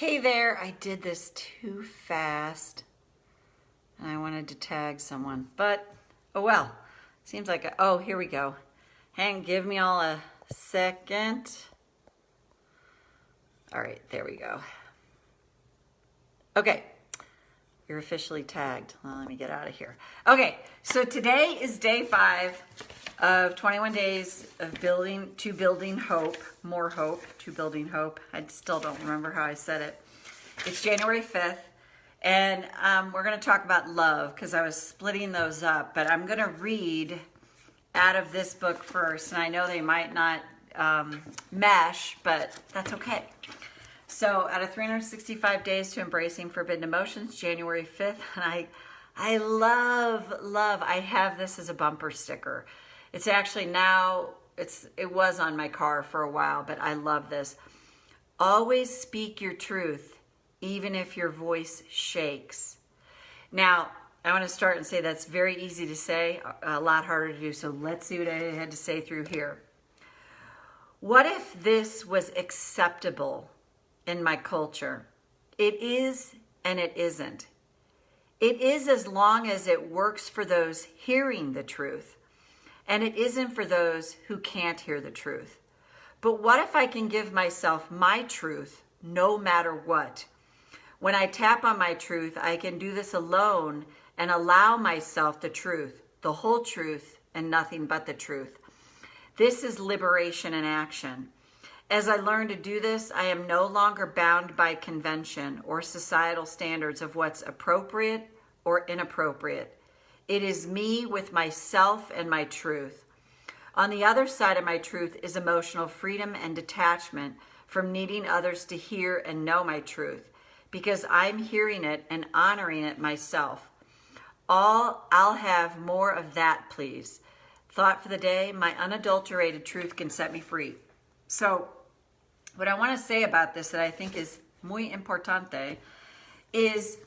Hey there, I did this too fast and I wanted to tag someone, but oh well. Seems like, oh, here we go. Give me all a second. All right, there we go. Okay, you're officially tagged. Well, let me get out of here. Okay, so today is day 5 of 21 days of building hope, more hope, to building hope. I still don't remember how I said it. It's January 5th, and we're going to talk about love because I was splitting those up, but I'm going to read out of this book first, and I know they might not mesh, but that's okay. So out of 365 days to embracing forbidden emotions, January 5th, and I love, I have this as a bumper sticker. It's actually now, it was on my car for a while, but I love this. Always speak your truth, even if your voice shakes. Now, I want to start and say that's very easy to say, a lot harder to do, so let's see what I had to say through here. What if this was acceptable in my culture? It is and it isn't. It is as long as it works for those hearing the truth, and it isn't for those who can't hear the truth. But what if I can give myself my truth no matter what? When I tap on my truth, I can do this alone and allow myself the truth, the whole truth, and nothing but the truth. This is liberation in action. As I learn to do this, I am no longer bound by convention or societal standards of what's appropriate or inappropriate. It is me with myself and my truth. On the other side of my truth is emotional freedom and detachment from needing others to hear and know my truth, because I'm hearing it and honoring it myself. I'll have more of that, please. Thought for the day, my unadulterated truth can set me free. So what I want to say about this that I think is muy importante is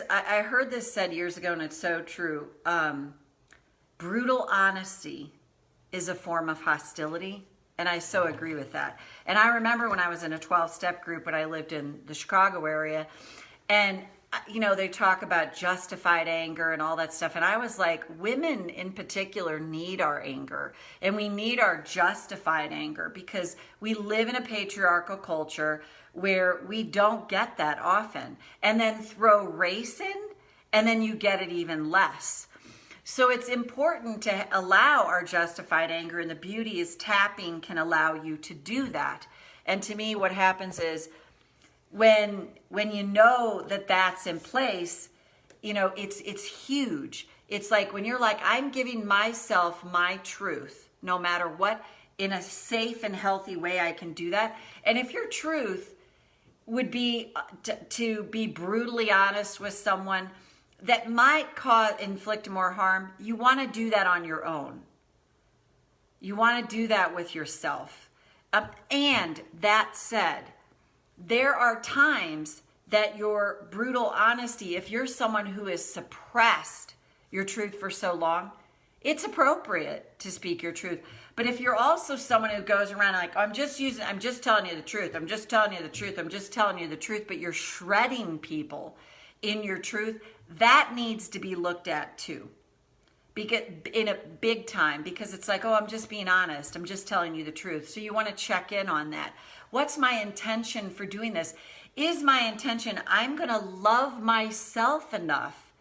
I heard this said years ago, and it's so true. Brutal honesty is a form of hostility, and I so agree with that. And I remember when I was in a 12-step group when I lived in the Chicago area, and you know, they talk about justified anger and all that stuff. And I was like, women in particular need our anger, and we need our justified anger because we live in a patriarchal culture where we don't get that often. And then throw race in, and then you get it even less. So it's important to allow our justified anger, and the beauty is tapping can allow you to do that. And to me, what happens is, when you know that that's in place, you know, it's huge. It's like when you're like, I'm giving myself my truth, no matter what, in a safe and healthy way, I can do that. And if your truth would be to be brutally honest with someone that might inflict more harm, you want to do that on your own. You want to do that with yourself. And that said, there are times that your brutal honesty, if you're someone who has suppressed your truth for so long, it's appropriate to speak your truth. But if you're also someone who goes around like, I'm just telling you the truth, I'm just telling you the truth, I'm just telling you the truth, but you're shredding people in your truth, that needs to be looked at too. In a big time, because it's like, oh, I'm just being honest. I'm just telling you the truth. So you want to check in on that. What's my intention for doing this? Is my intention, I'm going to love myself enough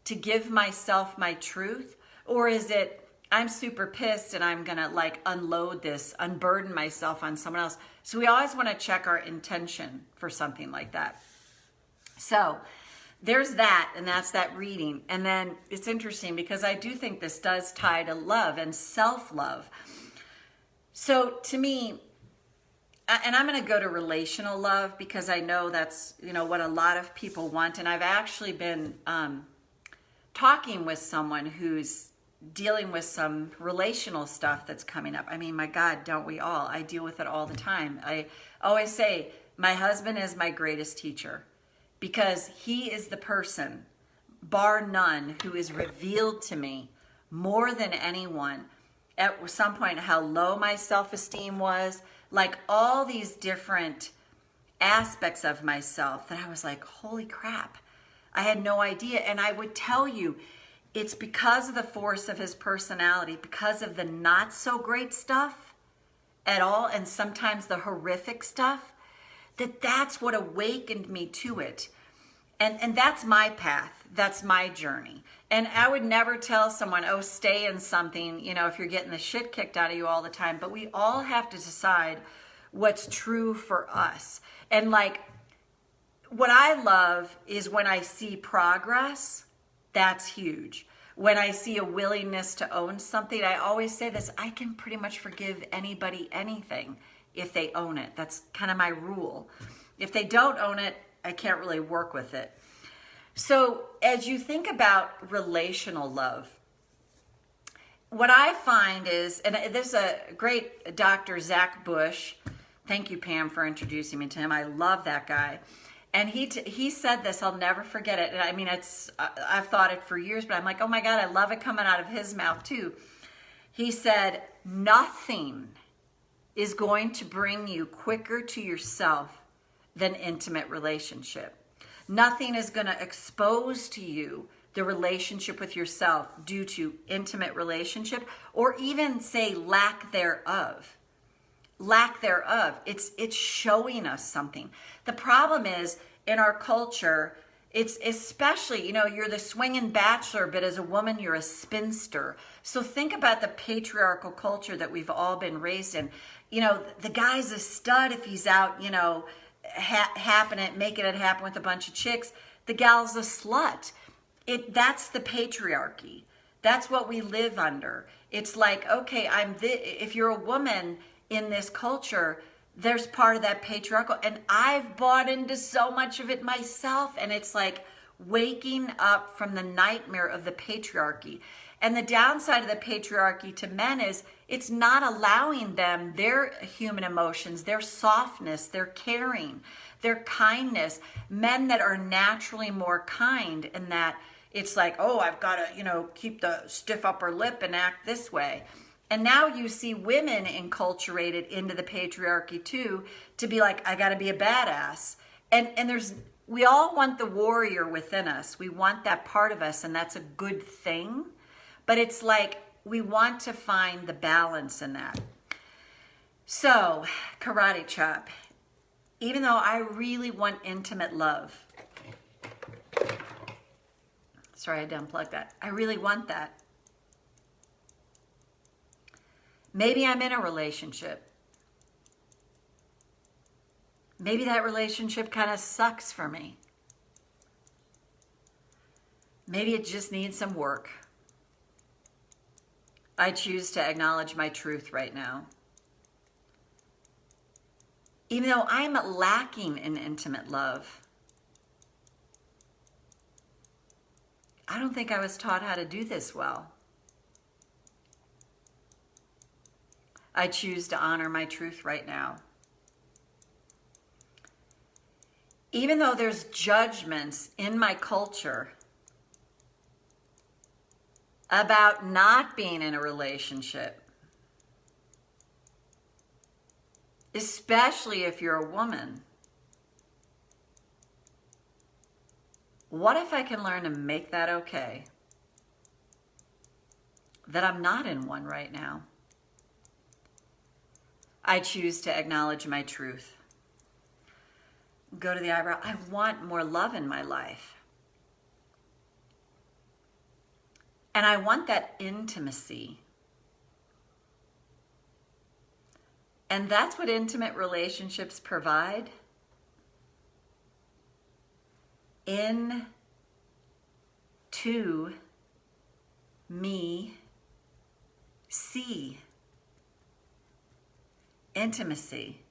to give myself my truth? Or is it, I'm super pissed and I'm going to like unload this, unburden myself on someone else? So we always want to check our intention for something like that. So there's that, and that's that reading. And then it's interesting because I do think this does tie to love and self-love. So to me, and I'm going to go to relational love because I know that's, you know, what a lot of people want. And I've actually been talking with someone who's dealing with some relational stuff that's coming up. I mean, my God, don't we all? I deal with it all the time. I always say my husband is my greatest teacher, because he is the person, bar none, who is revealed to me more than anyone at some point how low my self-esteem was, like all these different aspects of myself that I was like, holy crap, I had no idea. And I would tell you, it's because of the force of his personality, because of the not so great stuff at all, and sometimes the horrific stuff, that's what awakened me to it. And that's my path. That's my journey. And I would never tell someone, oh, stay in something, if you're getting the shit kicked out of you all the time. But we all have to decide what's true for us. And like, what I love is when I see progress, that's huge. When I see a willingness to own something, I always say this, I can pretty much forgive anybody anything if they own it. That's kind of my rule. If they don't own it, I can't really work with it. So as you think about relational love, what I find is, and there's a great Dr. Zach Bush. Thank you, Pam, for introducing me to him. I love that guy. And he said this, I'll never forget it. And I mean, I've thought it for years, but I'm like, oh my God, I love it coming out of his mouth too. He said, nothing is going to bring you quicker to yourself than intimate relationship. Nothing is going to expose to you the relationship with yourself due to intimate relationship, or even say lack thereof. Lack thereof. It's showing us something. The problem is in our culture, it's especially, you're the swinging bachelor, but as a woman, you're a spinster. So think about the patriarchal culture that we've all been raised in. The guy's a stud if he's out, making it happen with a bunch of chicks. The gal's a slut. That's the patriarchy. That's what we live under. It's like, okay, if you're a woman in this culture, there's part of that patriarchal, and I've bought into so much of it myself, and it's like waking up from the nightmare of the patriarchy. And the downside of the patriarchy to men is it's not allowing them their human emotions, their softness, their caring, their kindness. Men that are naturally more kind, and that it's like, oh, I've got to, keep the stiff upper lip and act this way. And now you see women enculturated into the patriarchy too, to be like, I got to be a badass. And we all want the warrior within us. We want that part of us, and that's a good thing. But it's like we want to find the balance in that. So, karate chop. Even though I really want intimate love. Sorry, I had to unplug that. I really want that. Maybe I'm in a relationship. Maybe that relationship kind of sucks for me. Maybe it just needs some work. I choose to acknowledge my truth right now. Even though I'm lacking in intimate love, I don't think I was taught how to do this well. I choose to honor my truth right now. Even though there's judgments in my culture about not being in a relationship, especially if you're a woman, what if I can learn to make that okay? That I'm not in one right now. I choose to acknowledge my truth. Go to the eyebrow. I want more love in my life. And I want that intimacy. And that's what intimate relationships provide. In to me see. Intimacy.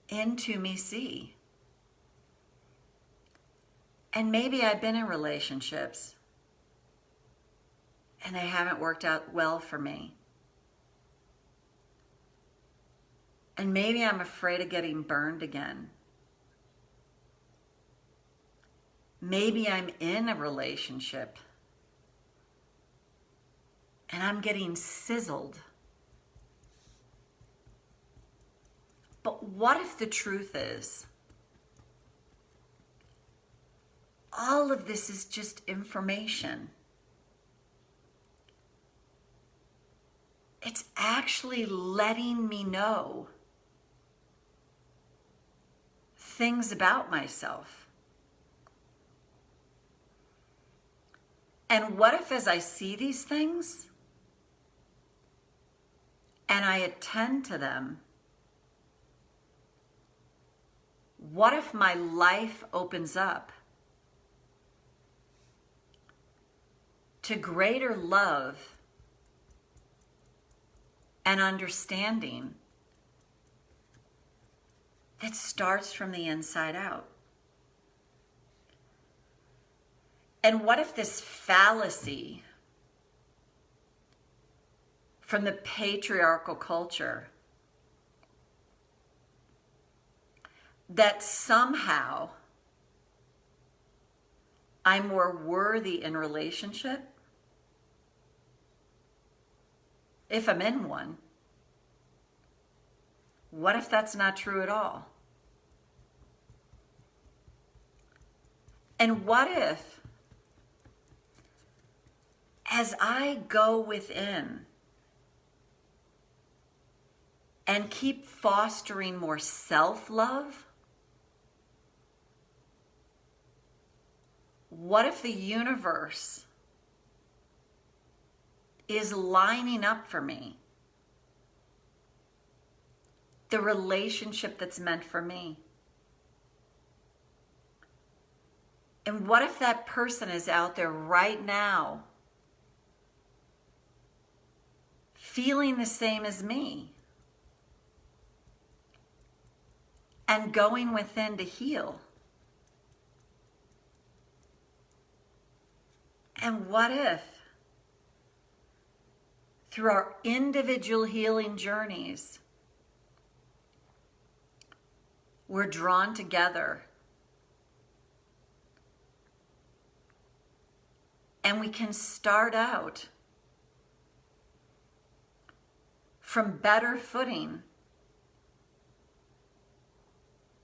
Into me see. And maybe I've been in relationships and they haven't worked out well for me. And maybe I'm afraid of getting burned again. Maybe I'm in a relationship and I'm getting sizzled But what if the truth is, all of this is just information? It's actually letting me know things about myself. And what if, as I see these things and I attend to them, what if my life opens up to greater love and understanding that starts from the inside out? And what if this fallacy from the patriarchal culture that somehow I'm more worthy in relationship if I'm in one? What if that's not true at all? And what if, as I go within and keep fostering more self-love, what if the universe is lining up for me the relationship that's meant for me? And what if that person is out there right now feeling the same as me and going within to heal? And what if, through our individual healing journeys, we're drawn together and we can start out from better footing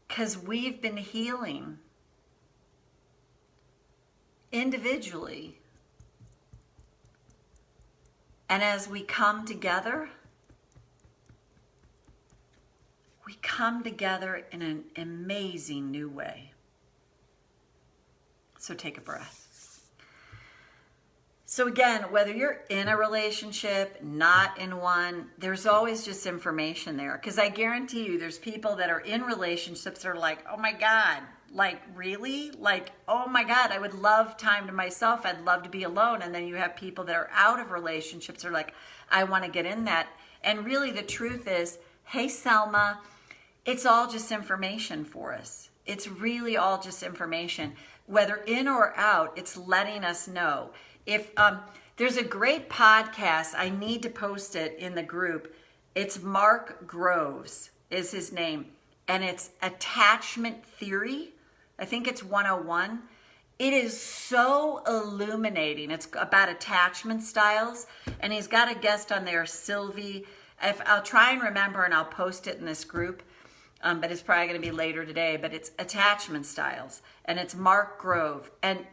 because we've been healing individually. And as we come together in an amazing new way. So take a breath. So again, whether you're in a relationship, not in one, there's always just information there. Because I guarantee you there's people that are in relationships that are like, oh my God, like really? Like, oh my God, I would love time to myself. I'd love to be alone. And then you have people that are out of relationships that are like, I want to get in that. And really the truth is, hey, Selma, it's all just information for us. It's really all just information. Whether in or out, it's letting us know. If there's a great podcast, I need to post it in the group. It's Mark Groves is his name. And it's Attachment Theory. I think it's 101. It is so illuminating. It's about attachment styles. And he's got a guest on there, Sylvie. I'll try and remember and I'll post it in this group. But it's probably going to be later today. But it's attachment styles. And it's Mark Grove. And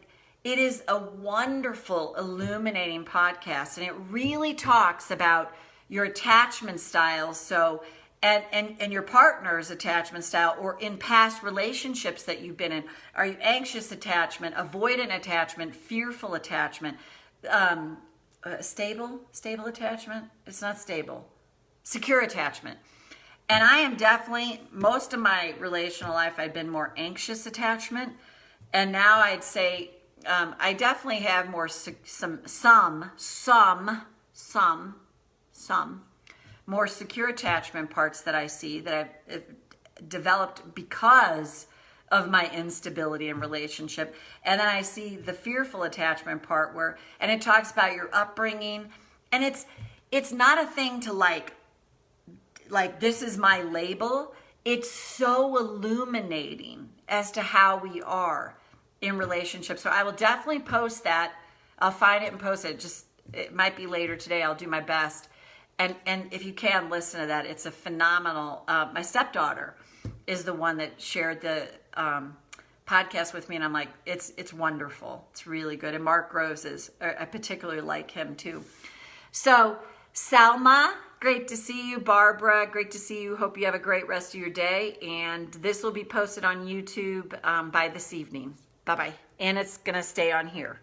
it is a wonderful, illuminating podcast. And it really talks about your attachment styles. So, and your partner's attachment style, or in past relationships that you've been in. Are you anxious attachment, avoidant attachment, fearful attachment, stable attachment? It's not stable. Secure attachment. And I am definitely, most of my relational life, I've been more anxious attachment. And now I'd say, I definitely have more, some more secure attachment parts that I see that I've developed because of my instability in relationship. And then I see the fearful attachment part where, and it talks about your upbringing. And it's not a thing to like this is my label. It's so illuminating as to how we are in relationships. So I will definitely post that. I'll find it and post it. It might be later today. I'll do my best. And if you can listen to that, it's a phenomenal. My stepdaughter is the one that shared the podcast with me, and I'm like, it's wonderful. It's really good. And Mark Rose I particularly like him too. So Salma, great to see you. Barbara, great to see you. Hope you have a great rest of your day. And this will be posted on YouTube by this evening. Bye-bye. And it's going to stay on here.